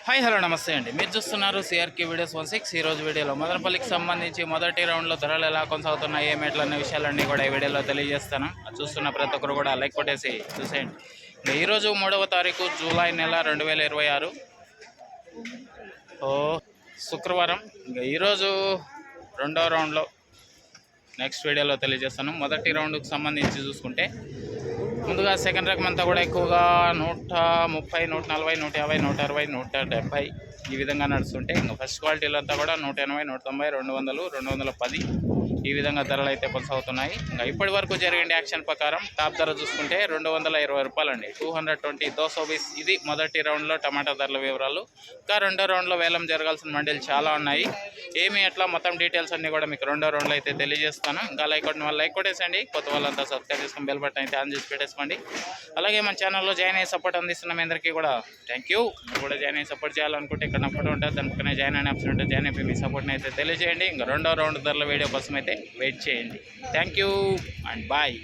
Hi hello నమస్తే అండి. మీరు చూస్తున్నారు సిఆర్కే వీడియోస్ 16. ఈరోజు వీడియోలో మదనపల్లికి సంబంధించి మొదటి రౌండ్లో ధరలు ఎలా కొనసాగుతున్నాయి, ఏమేట్ల అనే విషయాలన్నీ కూడా ఈ వీడియోలో తెలియజేస్తాను. చూస్తున్న ప్రతి ఒక్కరు కూడా లైక్ కొట్టేసి చూసేయండి. ఈరోజు 3వ తారీఖు జూలై నెల 2026 శుక్రవారం. ఈరోజు రెండో రౌండ్లో నెక్స్ట్ వీడియోలో తెలియజేస్తాను. మొదటి రౌండ్కి సంబంధించి చూసుకుంటే ముందుగా సెకండ్ రకం అంతా కూడా ఎక్కువగా 130, 140, 150, 160, 170 ఈ విధంగా నడుస్తుంటే, ఇంకా ఫస్ట్ క్వాలిటీలు అంతా కూడా 180, 190, 200, 210 ఈ విధంగా ధరలు అయితే కొనసాగుతున్నాయి. ఇంకా ఇప్పటి వరకు జరిగిన యాక్షన్ ప్రకారం టాప్ ధర చూసుకుంటే 220 రూపాయలండి, 220 220. ఇది మొదటి రౌండ్లో టమాటా ధరల వివరాలు. ఇంకా రెండో రౌండ్లో వేలం జరగాల్సిన మండీలు చాలా ఉన్నాయి. ఏమి ఎట్లా మొత్తం డీటెయిల్స్ అన్నీ కూడా మీకు రెండో రౌండ్లో అయితే తెలియజేస్తాను. ఇంకా లైక్ కొట్టేసండి. కొత్త వాళ్ళంతా సబ్స్క్రైబ్ చేసుకుని బెల్ బటన్ అయితే ఆన్ చేసి పెట్టేసుకోండి. అలాగే మన ఛానల్లో జాయిన్ అయ్యి సపోర్ట్ అందిస్తున్న మీ అందరికీ కూడా థ్యాంక్ యూ. మీరు కూడా జాయిన్ అయ్యి సపోర్ట్ చేయాలనుకుంటే ఇక్కడ ఫోటో ఉంటుంది, దాని పక్కనే జాయిన్ అనే ఆప్షన్ ఉంటే జాయిన్ అయిపోయి మీ సపోర్ట్ని అయితే తెలియజేయండి. ఇంకా రెండో రౌండ్ ధరల వీడియో కోసం అయితే వెయిట్ చేయండి. Thank you and bye.